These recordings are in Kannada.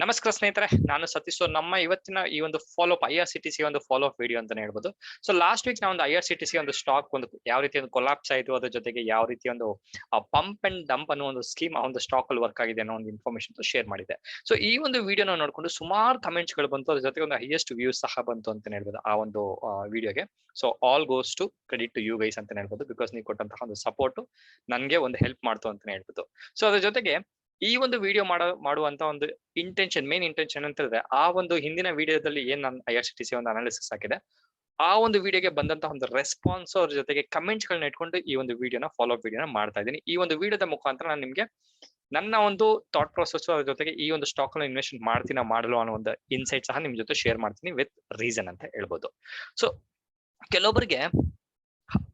ನಮಸ್ಕಾರ ಸ್ನೇಹಿತರೆ, ನಾನು ಸತೀಶ್. ನಮ್ಮ ಇವತ್ತಿನ ಈ ಒಂದು ಫಾಲೋ ಅಪ್ IRCTC ಒಂದು ಫಾಲೋ ಅಪ್ ವಿಡಿಯೋ ಅಂತಾನೆ ಹೇಳ್ಬೋದು. ಸೊ ಲಾಸ್ಟ್ ವೀಕ್ ನಾವು ಒಂದು IRCTC ಒಂದು ಸ್ಟಾಕ್ ಒಂದು ಯಾವ ರೀತಿ ಒಂದು ಕೊಲಾಪ್ಸ್ ಆಯಿತು, ಅದ್ರ ಜೊತೆಗೆ ಯಾವ ರೀತಿ ಒಂದು ಪಂಪ್ ಅಂಡ್ ಡಂಪ್ ಅನ್ನೋ ಒಂದು ಸ್ಕೀಮ್ ಆ ಒಂದು ಸ್ಟಾಕ್ ಅಲ್ಲಿ ವರ್ಕ್ ಆಗಿದೆ ಅನ್ನೋ ಒಂದು ಇನ್ಫಾರ್ಮೇಶನ್ ಶೇರ್ ಮಾಡಿದೆ. ಸೊ ಈ ಒಂದು ವಿಡಿಯೋನ ನೋಡ್ಕೊಂಡು ಸುಮಾರು ಕಮೆಂಟ್ಸ್ ಗಳು ಬಂತು, ಅದ್ರ ಜೊತೆಗೆ ಒಂದು ಹೈಯೆಸ್ಟ್ ವ್ಯೂಸ್ ಸಹ ಬಂತು ಅಂತಾನೆ ಹೇಳ್ಬೋದು ಆ ಒಂದು ವಿಡಿಯೋಗೆ. So all goes to credit to you guys ಅಂತಾನೆ ಹೇಳ್ಬೋದು, ಬಿಕಾಸ್ ನೀವು ಕೊಟ್ಟಂತಹ ಒಂದು ಸಪೋರ್ಟ್ ನನಗೆ ಒಂದು ಹೆಲ್ಪ್ ಮಾಡ್ತು ಅಂತಾನೆ ಹೇಳ್ಬೋದು. ಸೊ ಅದ್ರ ಜೊತೆಗೆ ಈ ಒಂದು ವಿಡಿಯೋ ಮಾಡುವಂತ ಒಂದು ಮೇನ್ ಇಂಟೆನ್ಷನ್ ಅಂತ ಹೇಳಿದ್ರೆ, ಆ ಒಂದು ಹಿಂದಿನ ವಿಡಿಯೋದಲ್ಲಿ ಏನ್ ನಾನು IRCTC ಒಂದು ಅನಾಲಿಸಿಸ್ ಹಾಕಿದೆ, ಆ ಒಂದು ವಿಡಿಯೋಗೆ ಬಂದಂತಹ ಒಂದು ರೆಸ್ಪಾನ್ಸ್ ಅವ್ರ ಜೊತೆಗೆ ಕಮೆಂಟ್ಸ್ ಗಳನ್ನ ಇಟ್ಕೊಂಡು ಈ ಒಂದು ವಿಡಿಯೋನ ಫಾಲೋ ಅಪ್ ವಿಡಿಯೋನ ಮಾಡ್ತಾ ಇದ್ದೀನಿ. ಈ ಒಂದು ವಿಡಿಯೋದ ಮುಖಾಂತರ ನಾನು ನಿಮ್ಗೆ ನನ್ನ ಒಂದು ಥಾಟ್ ಪ್ರೊಸೆಸ್, ಅದ್ರ ಜೊತೆಗೆ ಈ ಒಂದು ಸ್ಟಾಕ್ ನ ಇನ್ವೆಸ್ಟ್ ಮಾಡ್ತೀನ ಮಾಡಲು ಅನ್ನೋ ಒಂದು ಇನ್ಸೈಟ್ ಸಹ ನಿಮ್ ಜೊತೆ ಶೇರ್ ಮಾಡ್ತೀನಿ ವಿತ್ ರೀಸನ್ ಅಂತ ಹೇಳ್ಬೋದು. ಸೊ ಕೆಲವೊಬ್ಬರಿಗೆ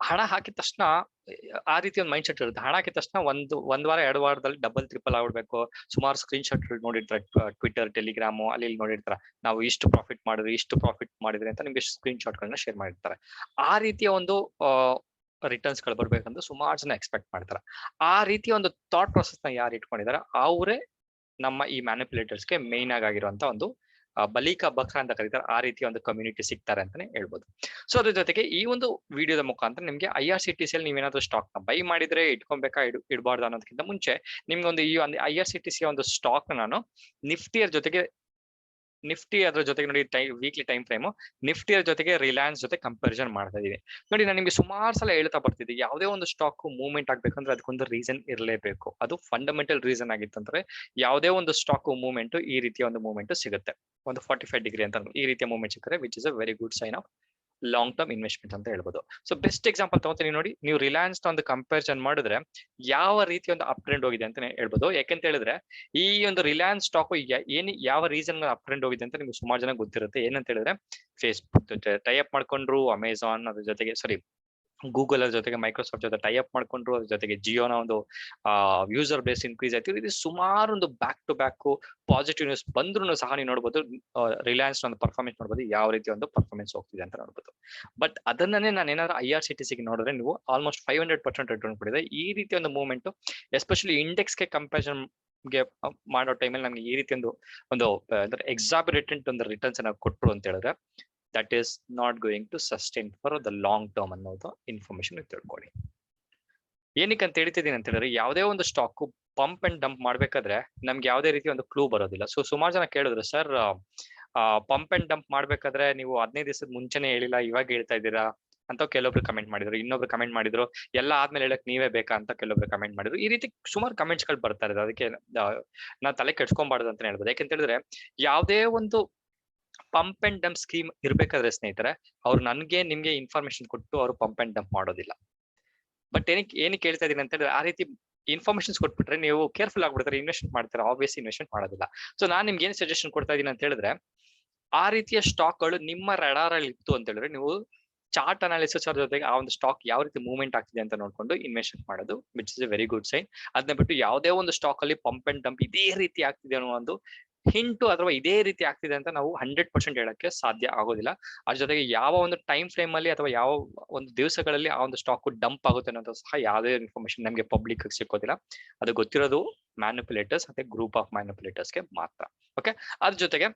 ಹಣ ಹಾಕಿದ ತಕ್ಷಣ ಆ ರೀತಿ ಒಂದು ಮೈಂಡ್ ಸೆಟ್ ಇರುತ್ತೆ. ಹಣ ಹಾಕಿದ ತಕ್ಷಣ ಒಂದ್ ವಾರ 2 ವಾರದಲ್ಲಿ ಡಬಲ್ ಟ್ರಿಪಲ್ ಆಗ್ಬಿಡ್ಬೇಕು. ಸುಮಾರು ಸ್ಕ್ರೀನ್ ಶಾಟ್ ನೋಡಿರ್ತಾರೆ, ಟ್ವಿಟರ್, ಟೆಲಿಗ್ರಾಮು ಅಲ್ಲಿ ನೋಡಿರ್ತಾರೆ, ನಾವು ಇಷ್ಟು ಪ್ರಾಫಿಟ್ ಮಾಡಿದ್ರಿ ಅಂತ ನಿಮ್ಗೆ ಸ್ಕ್ರೀನ್ ಶಾಟ್ ಗಳನ್ನ ಶೇರ್ ಮಾಡಿರ್ತಾರೆ. ಆ ರೀತಿಯ ಒಂದು ರಿಟರ್ನ್ಸ್ ಗಳು ಬರ್ಬೇಕಂತ ಸುಮಾರು ಜನ ಎಕ್ಸ್ಪೆಕ್ಟ್ ಮಾಡ್ತಾರೆ. ಆ ರೀತಿಯ ಒಂದು ಥಾಟ್ ಪ್ರೊಸೆಸ್ ನ ಯಾರು ಇಟ್ಕೊಂಡಿದ್ದಾರೆ ಅವರೇ ನಮ್ಮ ಈ ಮ್ಯಾನಿಪುಲೇಟರ್ಸ್ಗೆ ಮೇನ್ ಆಗಿರುವಂತ ಒಂದು ಬಲಿಕ ಬಕ್ರ ಅಂತ ಕರೀತಾರೆ. ಆ ರೀತಿಯ ಒಂದು ಕಮ್ಯುನಿಟಿ ಸಿಗ್ತಾರೆ ಅಂತಾನೆ ಹೇಳ್ಬೋದು. ಸೊ ಅದ್ರ ಜೊತೆಗೆ ಈ ಒಂದು ವಿಡಿಯೋದ ಮುಖಾಂತರ ನಿಮ್ಗೆ IRCTC ಅಲ್ಲಿ ನೀವೇನಾದ್ರೂ ಸ್ಟಾಕ್ ನ ಬೈ ಮಾಡಿದ್ರೆ ಇಟ್ಕೊಬೇಕಾ ಇಡಬಾರ್ದು ಅನ್ನೋದಕ್ಕಿಂತ ಮುಂಚೆ ನಿಮ್ಗೆ ಒಂದು ಈ ಒಂದು IRCTC ಒಂದು ಸ್ಟಾಕ್ ನಾನು ನಿಫ್ಟಿ ಅದ್ರ ಜೊತೆಗೆ ನೋಡಿ ವೀಕ್ಲಿ ಟೈಮ್ ಫ್ರೇಮು ನಿಫ್ಟಿ ಅದ್ರ ಜೊತೆಗೆ ರಿಲಯನ್ಸ್ ಜೊತೆ ಕಂಪ್ಯಾರಿಸನ್ ಮಾಡ್ತಾ ಇದೀವಿ. ನೋಡಿ, ನಾನು ನಿಮ್ಗೆ ಸುಮಾರು ಸಲ ಹೇಳ್ತಾ ಬರ್ತಿದ್ದೆ, ಯಾವುದೇ ಒಂದು ಸ್ಟಾಕ್ ಮೂವ್ಮೆಂಟ್ ಆಗ್ಬೇಕಂದ್ರೆ ಅದಕ್ಕೊಂದು ರೀಸನ್ ಇರಲೇಬೇಕು. ಅದು ಫಂಡಮೆಂಟಲ್ ರೀಸನ್ ಆಗಿತ್ತಂದ್ರೆ ಯಾವುದೇ ಒಂದು ಸ್ಟಾಕ್ ಮೂವ್ಮೆಂಟ್ ಈ ರೀತಿಯ ಒಂದು ಮೂವ್ಮೆಂಟ್ ಸಿಗುತ್ತೆ. ಒಂದು 45 ಡಿಗ್ರಿ ಅಂತ ಈ ರೀತಿಯ ಮೂವ್ಮೆಂಟ್ ಸಿಕ್ಕರೆ which is a very good sign of long term investment ಅಂತ ಹೇಳ್ಬೋದು. ಸೊ ಬೆಸ್ಟ್ ಎಕ್ಸಾಂಪಲ್ ತಗೋತೀನಿ ನೋಡಿ, ನೀವು ರಿಲಯನ್ಸ್ ಒಂದು ಕಂಪ್ಯಾರಿಸನ್ ಮಾಡಿದ್ರೆ ಯಾವ ರೀತಿ ಒಂದು ಅಪ್ ಟ್ರೆಂಡ್ ಹೋಗಿದೆ ಅಂತಾನೆ ಹೇಳ್ಬೋದು. ಯಾಕೆಂತ ಹೇಳಿದ್ರೆ ಈ ಒಂದು ರಿಲಯನ್ಸ್ ಸ್ಟಾಕ್ ಯಾವ ರೀಸನ್ ಅಪ್ ಟ್ರೆಂಡ್ ಹೋಗಿದೆ ಅಂತ ನಿಮ್ಗೆ ಸುಮಾರು ಜನ ಗೊತ್ತಿರುತ್ತೆ. ಏನಂತ ಹೇಳಿದ್ರೆ, ಫೇಸ್ಬುಕ್ ಟೈ ಅಪ್ ಮಾಡ್ಕೊಂಡ್ರು, ಅಮೆಝಾನ್ ಅದ್ರ ಜೊತೆಗೆ ಗೂಗಲ್ ಅದ್ರ ಜೊತೆಗೆ ಮೈಕ್ರೋಸಾಫ್ಟ್ ಜೊತೆ ಟೈ ಅಪ್ ಮಾಡ್ಕೊಂಡ್ರು, ಅದ್ರ ಜೊತೆಗೆ ಜಿಯೋನ ಒಂದು ಯೂಸರ್ ಬೇಸ್ ಇನ್ಕ್ರೀಸ್ ಆಯ್ತು. ಇದು ಸುಮಾರು ಒಂದು back to back positive news ಬಂದ್ರು ಸಹ ನೀವು ನೋಡ್ಬೋದು ರಿಲಯನ್ಸ್ ಒಂದು ಪರ್ಫಾರ್ಮೆನ್ಸ್ ನೋಡ್ಬೋದು, ಯಾವ ರೀತಿ ಒಂದು ಪರ್ಫಾರ್ಮೆನ್ಸ್ ಹೋಗ್ತಿದೆ ಅಂತ ನೋಡ್ಬೋದು. ಬಟ್ ಅದನ್ನೇ ನಾನು ಏನಾದ್ರು IRCTC ನೋಡಿದ್ರೆ ನೀವು ಆಲ್ಮೋಸ್ಟ್ 500% ರಿಟರ್ನ್ ಕೊಡಿದೆ. ಈ ರೀತಿ ಒಂದು ಮೂವ್ಮೆಂಟ್ ಎಸ್ಪೆಷಲಿ ಇಂಡೆಕ್ಸ್ಗೆ ಕಂಪ್ಯಾರಿಸನ್ ಗೆ ಮಾಡೋ ಟೈಮಲ್ಲಿ ನಮ್ಗೆ ಈ ರೀತಿ ಒಂದು ಎಕ್ಸಾಬಿರೇಟೆಂಟ್ ಒಂದು ರಿಟರ್ನ್ಸ್ ಅನ್ನ ಕೊಟ್ಟರು ಅಂತ ಹೇಳಿದ್ರೆ that is not going to sustain for the long term ಅನ್ನೋದು ಇನ್ಫಾರ್ಮೇಶನ್ ತಿಳ್ಕೊಳ್ಳಿ. ಏನಕ್ಕೆ ಅಂತ ಹೇಳ್ತಿದ್ದೀನಿ ಅಂತ ಹೇಳಿದ್ರೆ, ಯಾವುದೇ ಒಂದು ಸ್ಟಾಕ್ ಪಂಪ್ ಅಂಡ್ ಡಂಪ್ ಮಾಡ್ಬೇಕಾದ್ರೆ ನಮ್ಗೆ ಯಾವುದೇ ರೀತಿ ಒಂದು ಕ್ಲೂ ಬರೋದಿಲ್ಲ. ಸೊ ಸುಮಾರು ಜನ ಕೇಳಿದ್ರು, ಸರ್ ಪಂಪ್ ಅಂಡ್ ಡಂಪ್ ಮಾಡ್ಬೇಕಾದ್ರೆ ನೀವು 15 ದಿವಸದ ಮುಂಚೆನೆ ಹೇಳಿಲ್ಲ, ಇವಾಗ ಹೇಳ್ತಾ ಇದ್ದೀರಾ ಅಂತ ಕೆಲವೊಬ್ರು ಕಮೆಂಟ್ ಮಾಡಿದ್ರು. ಇನ್ನೊಬ್ರು ಕಮೆಂಟ್ ಮಾಡಿದ್ರು, ಎಲ್ಲ ಆದ್ಮೇಲೆ ಹೇಳಕ್ ನೀವೇ ಬೇಕಾ ಅಂತ ಕೆಲವೊಬ್ರು ಕಮೆಂಟ್ ಮಾಡಿದ್ರು. ಈ ರೀತಿ ಸುಮಾರು ಕಮೆಂಟ್ಸ್ ಗಳು ಬರ್ತಾ ಇದೆ. ಅದಕ್ಕೆ ನಾ ತಲೆ ಕೆಡ್ಸ್ಕೊಂಬಾರ್ದು ಅಂತ ಹೇಳ್ಬೋದು. ಯಾಕೆಂತ ಹೇಳಿದ್ರೆ ಯಾವುದೇ ಒಂದು ಪಂಪ್ ಅಂಡ್ ಡಂಪ್ ಸ್ಕೀಮ್ ಇರ್ಬೇಕಾದ್ರೆ ಸ್ನೇಹಿತರೆ, ಅವ್ರು ನನ್ಗೆ ನಿಮ್ಗೆ ಇನ್ಫಾರ್ಮೇಶನ್ ಕೊಟ್ಟು ಅವರು ಪಂಪ್ ಅಂಡ್ ಡಂಪ್ ಮಾಡೋದಿಲ್ಲ. ಬಟ್ ಏನಕ್ಕೆ ಹೇಳ್ತಾ ಇದೀನಿ ಅಂತ ಹೇಳಿದ್ರೆ, ಆ ರೀತಿ ಇನ್ಫಾರ್ಮೇಶನ್ಸ್ ಕೊಟ್ಬಿಟ್ರೆ ನೀವು ಕೇರ್ಫುಲ್ ಆಗ್ಬಿಡ್ತಾರೆ, ಇನ್ವೆಸ್ಟ್ಮೆಂಟ್ ಮಾಡ್ತಾರೆ, ಆಬ್ವಿಯಸ್ ಇನ್ವೆಸ್ಟ್ಮೆಂಟ್ ಮಾಡೋದಿಲ್ಲ. ಸೊ ನಾನ್ ನಿಮ್ಗೆ ಏನ್ ಸಜೆಷನ್ ಕೊಡ್ತಾ ಇದೀನಿ ಅಂತ ಹೇಳಿದ್ರೆ, ಆ ರೀತಿಯ ಸ್ಟಾಕ್ ಗಳು ನಿಮ್ಮ ರಡಾರ್ ಅಲ್ಲಿ ಇತ್ತು ಅಂತ ಹೇಳಿದ್ರೆ ನೀವು ಚಾರ್ಟ್ ಅನಾಲಿಸಿಸ್ ಅವ್ರ ಜೊತೆಗೆ ಆ ಒಂದು ಸ್ಟಾಕ್ ಯಾವ ರೀತಿ ಮೂವ್ಮೆಂಟ್ ಆಗ್ತಿದೆ ಅಂತ ನೋಡ್ಕೊಂಡು ಇನ್ವೆಸ್ಟ್ಮೆಂಟ್ ಮಾಡೋದು which is a very good sign. ಅದನ್ನ ಬಿಟ್ಟು ಯಾವುದೇ ಒಂದು ಸ್ಟಾಕ್ ಅಲ್ಲಿ ಪಂಪ್ ಅಂಡ್ ಡಂಪ್ ಇದೇ ರೀತಿ ಆಗ್ತಿದೆ ಅನ್ನೋ ಒಂದು ಹಿಂಟು ಅಥವಾ ಇದೇ ರೀತಿ ಆಗ್ತಿದೆ ಅಂತ ನಾವು 100% ಹೇಳಕ್ಕೆ ಸಾಧ್ಯ ಆಗೋದಿಲ್ಲ. ಅದ್ರ ಜೊತೆಗೆ ಯಾವ ಒಂದು ಟೈಮ್ ಫ್ರೇಮ್ ಅಲ್ಲಿ ಅಥವಾ ಯಾವ ಒಂದು ದಿವಸಗಳಲ್ಲಿ ಆ ಒಂದು ಸ್ಟಾಕ್ ಡಂಪ್ ಆಗುತ್ತೆ ಅನ್ನೋದು ಸಹ ಯಾವುದೇ ಇನ್ಫಾರ್ಮೇಶನ್ ನಮಗೆ ಪಬ್ಲಿಕ್ ಸಿಕ್ಕೋದಿಲ್ಲ. ಅದು ಗೊತ್ತಿರೋದು ಮ್ಯಾನಿಪುಲೇಟರ್ಸ್ ಮತ್ತೆ ಗ್ರೂಪ್ ಆಫ್ ಮ್ಯಾನಿಪುಲೇಟರ್ಸ್ಗೆ ಮಾತ್ರ. ಓಕೆ, ಅದ್ರ ಜೊತೆಗೆ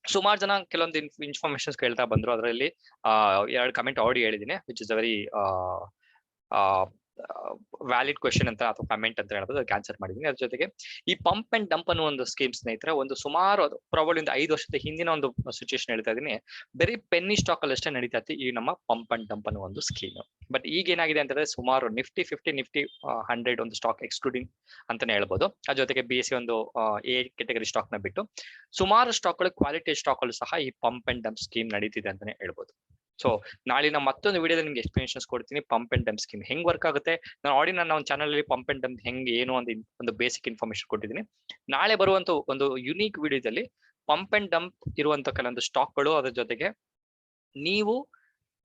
ಸುಮಾರು ಜನ ಕೆಲವೊಂದು ಇನ್ಫಾರ್ಮೇಶನ್ಸ್ ಕೇಳ್ತಾ ಬಂದ್ರು. ಅದರಲ್ಲಿ 2 ಕಮೆಂಟ್ ಆಲ್ರೆಡಿ ಹೇಳಿದ್ದೀನಿ, which is a very valid question ಅಂತ ಅಥವಾ ಕಮೆಂಟ್ ಅಂತ ಹೇಳ್ಬೋದು, ಅದಕ್ಕೆ ಆನ್ಸರ್ ಮಾಡಿದೀನಿ. ಅದ್ರ ಜೊತೆಗೆ ಈ ಪಂಪ್ ಅಂಡ್ ಡಂಪ್ ಅನ್ನೋ ಒಂದು ಸ್ಕೀಮ್ ಸ್ನೇಹಿತರೆ, ಒಂದು ಸುಮಾರು ಪ್ರಾಬಬ್ಲಿ ಒಂದು 5 ವರ್ಷದ ಹಿಂದಿನ ಒಂದು ಸಿಚುವೇಶನ್ ಹೇಳ್ತಾ ಇದೀನಿ. ಬರೀ ಪೆನ್ನಿ ಸ್ಟಾಕ್ ಅಲ್ಲಿ ಅಷ್ಟೇ ನಡೀತಾ ಇತ್ತು ಈ ನಮ್ಮ ಪಂಪ್ ಅಂಡ್ ಡಂಪ್ ಅನ್ನೋ ಒಂದು ಸ್ಕೀಮ್. ಬಟ್ ಈಗ ಏನಾಗಿದೆ ಅಂತಂದ್ರೆ, ಸುಮಾರು ನಿಫ್ಟಿ 50, ನಿಫ್ಟಿ 100 ಒಂದು ಸ್ಟಾಕ್ ಎಕ್ಸ್ಕ್ಲೂಡಿಂಗ್ ಅಂತಾನೆ ಹೇಳ್ಬೋದು. ಅದ್ರ ಜೊತೆಗೆ BSE ಒಂದು A ಕೆಟಗರಿ ಸ್ಟಾಕ್ ನ ಬಿಟ್ಟು ಸುಮಾರು ಸ್ಟಾಕ್ ಗಳು, ಕ್ವಾಲಿಟಿ ಸ್ಟಾಕ್ ಗಳು ಸಹ ಈ ಪಂಪ್ ಅಂಡ್ ಡಂಪ್ ಸ್ಕೀಮ್ ನಡೀತಿದೆ ಅಂತಾನೆ ಹೇಳ್ಬೋದು. ಸೊ ನಾಳಿನ ಮತ್ತೊಂದು ವಿಡಿಯೋದಲ್ಲಿ ನಿಮ್ಗೆ ಎಕ್ಸ್ಪ್ಲನೇಷನ್ಸ್ ಕೊಡ್ತೀನಿ ಪಂಪ್ ಅಂಡ್ ಡಂಪ್ ಸ್ಕೀಮ್ ಹೆಂಗ್ ವರ್ಕ್ ಆಗುತ್ತೆ. ನಾನು ಆಲ್ರೆಡಿ ನನ್ನ ಒಂದು ಚಾನಲ್ ಅಲ್ಲಿ ಪಂಪ್ ಅಂಡ್ ಡಂಪ್ ಹೆಂಗ್ ಏನು ಒಂದು ಬೇಸಿಕ್ ಇನ್ಫಾರ್ಮೇಶನ್ ಕೊಟ್ಟಿದ್ದೀನಿ. ನಾಳೆ ಬರುವಂತ ಒಂದು ಯುನೀಕ್ ವಿಡಿಯೋದಲ್ಲಿ ಪಂಪ್ ಅಂಡ್ ಡಂಪ್ ಇರುವಂತ ಕೆಲವೊಂದು ಸ್ಟಾಕ್ಗಳು, ಅದ್ರ ಜೊತೆಗೆ ನೀವು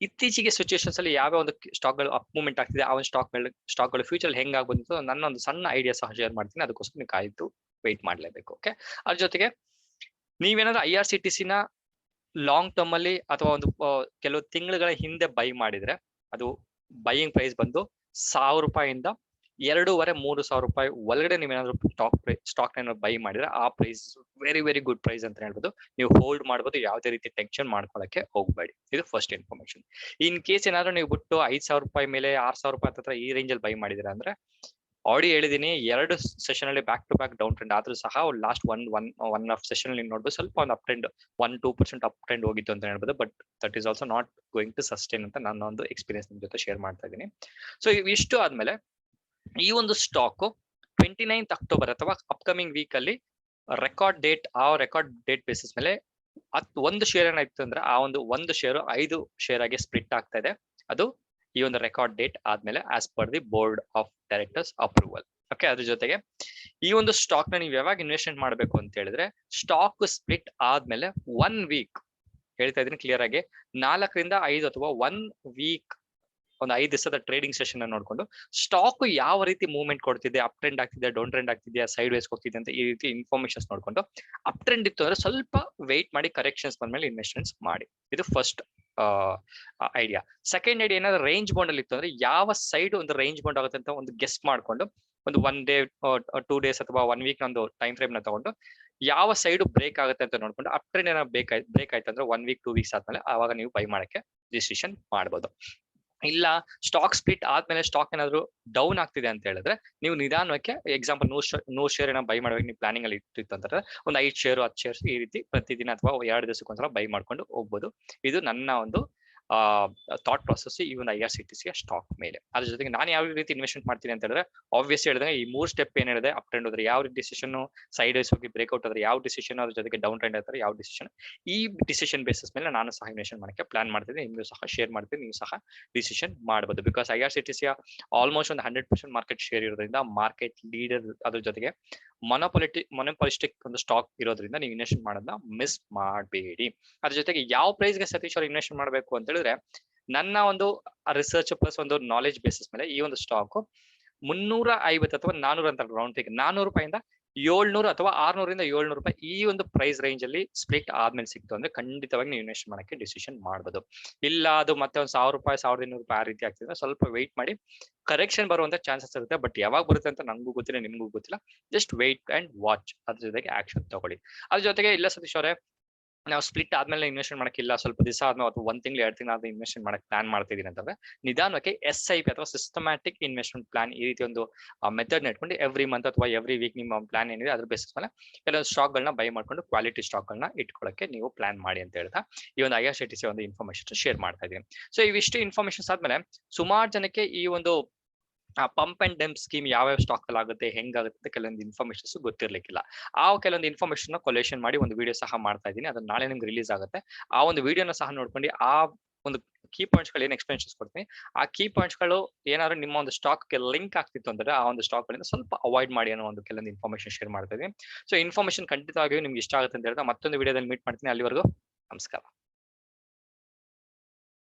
ಇತ್ತೀಚೆಗೆ ಸಿಚುವೇಶನ್ಸ್ ಅಲ್ಲಿ ಯಾವ ಒಂದು ಸ್ಟಾಕ್ ಗಳು ಅಪ್ ಮೂವ್ಮೆಂಟ್ ಆಗ್ತಿದೆ, ಆ ಒಂದು ಸ್ಟಾಕ್ ಗಳು ಫ್ಯೂಚರ್ ಹೆಂಗ್ ಆಗ್ಬೋದು ನನ್ನ ಒಂದು ಸಣ್ಣ ಐಡಿಯಾ ಸಹ ಶೇರ್ ಮಾಡ್ತೀನಿ. ಅದಕ್ಕೋಸ್ಕರ ನೀವು ಕಾಯ್ದು ವೆಯ್ಟ್ ಮಾಡ್ಲೇಬೇಕು. ಓಕೆ, ಅದ್ರ ಜೊತೆಗೆ ನೀವೇನಾದ್ರೂ IRCTC ನ ಲಾಂಗ್ ಟರ್ಮ್ ಅಲ್ಲಿ ಅಥವಾ ಒಂದು ಕೆಲವು ತಿಂಗಳುಗಳ ಹಿಂದೆ ಬೈ ಮಾಡಿದ್ರೆ ಅದು ಬೈಯಿಂಗ್ ಪ್ರೈಸ್ ಬಂದು 1000 ರೂಪಾಯಿಂದ 2,500-3,000 ರೂಪಾಯಿ ಒಳಗಡೆ ನೀವೇನಾದ್ರೂ ಸ್ಟಾಕ್ ಬೈ ಮಾಡಿದ್ರೆ ಆ price very very good price ಅಂತ ಹೇಳ್ಬೋದು. ನೀವು ಹೋಲ್ಡ್ ಮಾಡ್ಬೋದು, ಯಾವುದೇ ರೀತಿ ಟೆನ್ಷನ್ ಮಾಡ್ಕೊಳಕ್ಕೆ ಹೋಗ್ಬೇಡಿ. ಇದು ಫಸ್ಟ್ ಇನ್ಫಾರ್ಮೇಶನ್. ಇನ್ ಕೇಸ್ ಏನಾದ್ರು ನೀವು ಬಿಟ್ಟು 5,000 ರೂಪಾಯಿ ಮೇಲೆ 6,000 ರೂಪಾಯಿ ಹತ್ರ ಈ ರೇಂಜ್ ಅಲ್ಲಿ ಬೈ ಮಾಡಿದ್ರೆ ಅಂದ್ರೆ ಆಲ್ರೆಡಿ ಹೇಳಿದೀನಿ, 2 ಸೆಷನ್ ಅಲ್ಲಿ back to back down trend ಆದ್ರೂ ಸಹ ಲಾಸ್ಟ್ ಒನ್ ಆಫ್ ಸೆಷನ್ ಅಲ್ಲಿ ನೋಡ್ಬೋದು ಸ್ವಲ್ಪ ಒಂದು ಅಪ್ ಟ್ರೆಂಡ್ 1-2% ಅಪ್ ಟ್ರೆಂಡ್ ಹೋಗಿತ್ತು ಅಂತ ಹೇಳ್ಬೋದು. But that is also not going to sustain ಅಂತ ನನ್ನ ಒಂದು ಎಕ್ಸ್ಪೀರಿಯನ್ಸ್ ನಿಮ್ ಜೊತೆ ಶೇರ್ ಮಾಡ್ತಾ ಇದ್ದೀನಿ. ಸೊ ಇಷ್ಟು ಆದ್ಮೇಲೆ ಈ ಒಂದು ಸ್ಟಾಕ್ 29th ಅಕ್ಟೋಬರ್ ಅಥವಾ ಅಪ್ಕಮಿಂಗ್ ವೀಕ್ ಅಲ್ಲಿ ರೆಕಾರ್ಡ್ ಡೇಟ್ ಬೇಸಿಸ್ ಮೇಲೆ ಒಂದು ಶೇರ್ ಏನಾಯ್ತು ಅಂದ್ರೆ ಆ ಒಂದು ಶೇರ್ 5 ಶೇರ್ ಆಗಿ ಸ್ಪ್ಲಿಟ್ ಆಗ್ತಾ ಇದೆ. ಅದು ಈ ಒಂದು ರೆಕಾರ್ಡ್ ಡೇಟ್ ಆದ್ಮೇಲೆ as per the board of directors approval. Okay, ಅದ್ರ ಜೊತೆಗೆ ಈ ಒಂದು ಸ್ಟಾಕ್ ನ ನೀವು ಯಾವಾಗ ಇನ್ವೆಸ್ಟ್ಮೆಂಟ್ ಮಾಡಬೇಕು ಅಂತ ಹೇಳಿದ್ರೆ ಸ್ಟಾಕ್ ಸ್ಪ್ಲಿಟ್ ಆದ್ಮೇಲೆ 1 ವೀಕ್ ಹೇಳ್ತಾ ಇದೀನಿ ಕ್ಲಿಯರ್ ಆಗಿ, 4ರಿಂದ 5 ಅಥವಾ 1 ವೀಕ್ ಒಂದು 5 ದಿವಸದ ಟ್ರೇಡಿಂಗ್ ಸೆಷನ್ ನೋಡ್ಕೊಂಡು ಸ್ಟಾಕ್ ಯಾವ ರೀತಿ ಮೂವ್ಮೆಂಟ್ ಕೊಡ್ತಿದೆ, ಅಪ್ ಟ್ರೆಂಡ್ ಆಗ್ತಿದೆ, ಡೌನ್ ಟ್ರೆಂಡ್ ಆಗ್ತಿದೆಯಾ, ಸೈಡ್ ವೇಸ್ ಹೋಗ್ತಿದೆ ಅಂತ ಈ ರೀತಿ ಇನ್ಫಾರ್ಮೇಶನ್ಸ್ ನೋಡ್ಕೊಂಡು ಅಪ್ ಟ್ರೆಂಡ್ ಇತ್ತು ಅಂದ್ರೆ ಸ್ವಲ್ಪ ವೆಯ್ಟ್ ಮಾಡಿ ಕರೆಕ್ಷನ್ಸ್ ಬಂದ್ಮೇಲೆ ಇನ್ವೆಸ್ಟ್ಮೆಂಟ್ಸ್ ಮಾಡಿ. ಇದು ಫಸ್ಟ್ ಐಡಿಯಾ. ಸೆಕೆಂಡ್ ಐಡಿಯಾ ಏನಾದ್ರು ರೇಂಜ್ ಬೌಂಡ್ ಅಲ್ಲಿ ಇತ್ತು ಅಂದ್ರೆ ಯಾವ ಸೈಡ್ ಒಂದು ರೇಂಜ್ ಬೌಂಡ್ ಆಗುತ್ತೆ ಅಂತ ಒಂದು ಗೆಸ್ ಮಾಡ್ಕೊಂಡು ಒಂದು 1 ಡೇ 2 ಡೇಸ್ ಅಥವಾ 1 ವೀಕ್ ಒಂದು ಟೈಮ್ ಫ್ರೇಮ್ ನ ತಗೊಂಡು ಯಾವ ಸೈಡ್ ಬ್ರೇಕ್ ಆಗುತ್ತೆ ಅಂತ ನೋಡ್ಕೊಂಡು ಅಪ್ ಟ್ರೆಂಡ್ ಏನಾದ್ರು ಬ್ರೇಕ್ ಆಯ್ತು ಅಂದ್ರೆ 1 ವೀಕ್ 2 ವೀಕ್ಸ್ ಆದ್ಮೇಲೆ ಆವಾಗ ನೀವು ಬೈ ಮಾಡಕ್ಕೆ ಡಿಸಿಷನ್ ಮಾಡ್ಬೋದು. ಇಲ್ಲ ಸ್ಟಾಕ್ ಸ್ಪ್ಲಿಟ್ ಆದ್ಮೇಲೆ ಸ್ಟಾಕ್ ಏನಾದ್ರು ಡೌನ್ ಆಗ್ತಿದೆ ಅಂತ ಹೇಳಿದ್ರೆ ನೀವು ನಿಧಾನಕ್ಕೆ ಎಕ್ಸಾಂಪಲ್ 100 ಶೇರ್ ಏನೋ ಬೈ ಮಾಡ್ಬೇಕು ನೀವು ಪ್ಲಾನಿಂಗ್ ಅಲ್ಲಿ ಇಟ್ಟಿತ್ತು ಅಂತಂದ್ರೆ ಒಂದು 5 ಶೇರ್ 10 ಶೇರ್ಸ್ ಈ ರೀತಿ ಪ್ರತಿದಿನ ಅಥವಾ 2 ದಿವಸಕ್ಕೊಂದ್ಸಲ ಬೈ ಮಾಡ್ಕೊಂಡು ಹೋಗ್ಬೋದು. ಇದು ನನ್ನ ಒಂದು ಥಾಟ್ ಪ್ರಾಸೆಸ್ ಈ ಒಂದು IRCTC ಸ್ಟಾಕ್ ಮೇಲೆ. ಅದ್ರ ಜೊತೆಗೆ ನಾನು ಯಾವ ರೀತಿ ಇನ್ವೆಸ್ಟ್ಮೆಂಟ್ ಮಾಡ್ತೀನಿ ಅಂತ ಹೇಳಿದ್ರೆ ಆಬ್ವಿಯಸ್ ಹೇಳಿದ್ರೆ ಈ 3 ಸ್ಟೆಪ್ ಏನ್ ಹೇಳಿದೆ, ಅಪ್ ಟ್ರೆಂಡ್ ಹೋದ್ರೆ ಯಾವ ಡಿಸಿಷನ್, ಸೈಡ್ ವೈಸ್ ಹೋಗಿ ಬ್ರೇಕ್ಔಟ್ ಆದ್ರೆ ಯಾವ ಡಿಸಿಷನ್, ಅದ್ರ ಜೊತೆಗೆ ಡೌನ್ ಟ್ರೆಂಡ್ ಆದ್ರೆ ಯಾವ ಡಿಸಿಷನ್, ಈ ಡಿಸಿಷನ್ ಬೇಸಿಸ್ ಮೇಲೆ ನಾನು ಸಹ ಇನ್ವೆಸ್ಟ್ಮೆಂಟ್ ಮಾಡಕ್ಕೆ ಪ್ಲಾನ್ ಮಾಡ್ತಿದ್ದೀನಿ. ನಿಮ್ಗೂ ಸಹ ಶೇರ್ ಮಾಡ್ತೀನಿ, ನೀವು ಸಹ ಡಿಸಿಷನ್ ಮಾಡಬಹುದು. ಬಿಕಾಸ್ IRCTC ಆಲ್ಮೋಸ್ಟ್ ಒಂದು 100% ಮಾರ್ಕೆಟ್ ಶೇರ್ ಇರೋದ್ರಿಂದ ಮಾರ್ಕೆಟ್ ಲೀಡರ್, ಅದ್ರ ಜೊತೆಗೆ ಮೊನೊಪಾಲಿಸ್ಟಿಕ್ ಒಂದು ಸ್ಟಾಕ್ ಇರೋದ್ರಿಂದ ನೀವು ಇನ್ವೆಸ್ಟ್ ಮಾಡೋದನ್ನ ಮಿಸ್ ಮಾಡಬೇಡಿ. ಅದ್ರ ಜೊತೆಗೆ ಯಾವ ಪ್ರೈಸ್ಗೆ ಸತೀಶ್ ಅವರು ಇನ್ವೆಸ್ಟ್ ಮಾಡಬೇಕು ಅಂತ ಹೇಳಿದ್ರೆ ನನ್ನ ಒಂದು ರಿಸರ್ಚ್ ಪ್ಲಸ್ ಒಂದು ನಾಲೆಜ್ ಬೇಸಿಸ್ ಮೇಲೆ ಈ ಒಂದು ಸ್ಟಾಕ್ 350 ಅಥವಾ 400 ಅಂತ ರೌಂಡ್ ಫಿಗರ್ 400 ರೂಪಾಯಿಂದ 700 ಅಥವಾ 600ರಿಂದ 700 ರೂಪಾಯಿ ಈ ಒಂದು ಪ್ರೈಸ್ ರೇಂಜ್ ಅಲ್ಲಿ ಸ್ಪ್ಲಿಟ್ ಆದ್ಮೇಲೆ ಸಿಕ್ತು ಅಂದ್ರೆ ಖಂಡಿತವಾಗಿ ನೀವು ಇನ್ವೆಸ್ಟ್ ಮಾಡಕ್ಕೆ ಡಿಸಿಷನ್ ಮಾಡಬಹುದು. ಇಲ್ಲ ಅದು ಮತ್ತೆ ಒಂದು 1,000 ರೂಪಾಯಿ 1,200 ರೂಪಾಯಿ ಆ ರೀತಿ ಆಗ್ತಿದ್ರೆ ಸ್ವಲ್ಪ ವೆಯ್ಟ್ ಮಾಡಿ, ಕರೆಕ್ಷನ್ ಬರುವಂತ ಚಾನ್ಸಸ್ ಇರುತ್ತೆ. ಬಟ್ ಯಾವಾಗ ಬರುತ್ತೆ ಅಂತ ನಂಗೂ ಗೊತ್ತಿಲ್ಲ, ನಿಮ್ಗೂ ಗೊತ್ತಿಲ್ಲ. ಜಸ್ಟ್ ವೆಯ್ಟ್ ಅಂಡ್ ವಾಚ್, ಅದ್ರ ಜೊತೆಗೆ ಆಕ್ಷನ್ ತಗೊಳ್ಳಿ. ಅದ್ರ ಜೊತೆಗೆ ಇಲ್ಲ ಸತೀಶ್ ಅವರೇ ನಾವು ಸ್ಪ್ಲಿಟ್ ಆದ್ಮೇಲೆ ಇನ್ವೆಸ್ಟ್ಮೆಂಟ್ ಮಾಡಕ್ಕಿಲ್ಲ, ಸ್ವಲ್ಪ ದಿವಸ ಆದ್ಮೇಲೆ ಅಥವಾ 1 ತಿಂಗಳು 2 ತಿಂಗಳು ಆದ್ಮೇಲೆ ಇನ್ವೆಸ್ಟ್ಮೆಂಟ್ ಮಾಡಕ್ ಪ್ಲಾನ್ ಮಾಡ್ತಿದ್ದೀನಿ ಅಂತಂದ್ರೆ ನಿಧಾನಕ್ಕೆ SIP ಅಥವಾ ಸಿಸ್ಟಮ್ಯಾಟಿಕ್ ಇನ್ವೆಸ್ಟ್ಮೆಂಟ್ ಪ್ಲಾನ್ ಈ ರೀತಿ ಒಂದು ಮೆಥಡ್ ಇಟ್ಕೊಂಡು ಎವ್ರಿ ಮಂತ್ ಅಥವಾ ಎವ್ರಿ ವೀಕ್ ನಿಮ್ಮ ಪ್ಲಾನ್ ಏನಿದೆ ಅದ್ರ ಬೇಸಿಸ್ ಮೇಲೆ ಕೆಲವೊಂದು ಸ್ಟಾಕ್ ಗಳನ್ನ ಬೈ ಮಾಡ್ಕೊಂಡು ಕ್ವಾಲಿಟಿ ಸ್ಟಾಕ್ ಗಳನ್ನ ಇಟ್ಕೊಳ್ಳಕ್ಕೆ ನೀವು ಪ್ಲಾನ್ ಮಾಡಿ ಅಂತ ಹೇಳ್ತಾ ಈ ಒಂದು IRCTC ಒಂದು ಇನ್ಫಾರ್ಮೇಶನ್ ಶೇರ್ ಮಾಡ್ತಾ ಇದ್ದೀನಿ. ಸೊ ಇವಿಷ್ಟು ಇನ್ಫಾರ್ಮೇಶನ್ಸ್ ಆದ್ಮೇಲೆ ಸುಮಾರು ಜನಕ್ಕೆ ಈ ಒಂದು ಪಂಪ್ ಅಂಡ್ ಡಂಪ್ ಸ್ಕೀಮ್ ಯಾವ್ಯಾವ ಸ್ಟಾಕ್ ಅಲ್ಲಿ ಆಗುತ್ತೆ, ಹೆಂಗಾಗುತ್ತೆ ಕೆಲವೊಂದು ಇನ್ಫಾರ್ಮೇಶನ್ಸ್ ಗೊತ್ತಿರ್ಲಿಕ್ಕಿಲ್ಲ. ಆ ಕೆಲವೊಂದು ಇನ್ಫಾರ್ಮೇಶನ್ ಕೊಲೇಷನ್ ಮಾಡಿ ಒಂದು ವಿಡಿಯೋ ಸಹ ಮಾಡ್ತಾ ಇದ್ದೀನಿ, ಅದನ್ನ ನಾಳೆ ನಿಮ್ಗೆ ರಿಲೀಸ್ ಆಗುತ್ತೆ. ಆ ಒಂದು ವಿಡಿಯೋನ ಸಹ ನೋಡ್ಕೊಂಡು ಆ ಒಂದು ಕೀ ಪಾಯಿಂಟ್ಸ್ ಗಳು ಏನ್ ಎಕ್ಸ್ಪ್ಲೆನೇಷನ್ಸ್ ಕೊಡ್ತೀನಿ, ಆ ಕೀ ಪಾಯಿಂಟ್ಸ್ ಗಳು ಏನಾದ್ರು ನಿಮ್ಮ ಒಂದು ಸ್ಟಾಕ್ ಲಿಂಕ್ ಆಗ್ತಿತ್ತು ಅಂದ್ರೆ ಆ ಒಂದು ಸ್ಟಾಕ್ ಗಳಿಂದ ಸ್ವಲ್ಪ ಅವಾಯ್ಡ್ ಮಾಡಿ ಅನ್ನೋ ಒಂದು ಕೆಲವೊಂದು ಇನ್ಫಾರ್ಮೇಶನ್ ಶೇರ್ ಮಾಡ್ತಾ ಇದ್ದೀನಿ. ಸೊ ಇನ್ಫಾರ್ಮೇಶನ್ ಖಂಡಿತವಾಗಿಯೂ ನಿಮ್ಗೆ ಇಷ್ಟ ಆಗುತ್ತೆ ಅಂತ ಹೇಳ್ತಾ ಮತ್ತೊಂದು ವಿಡಿಯೋದಲ್ಲಿ ಮೀಟ್ ಮಾಡ್ತೀನಿ. ಅಲ್ಲಿವರೆಗೂ ನಮಸ್ಕಾರ.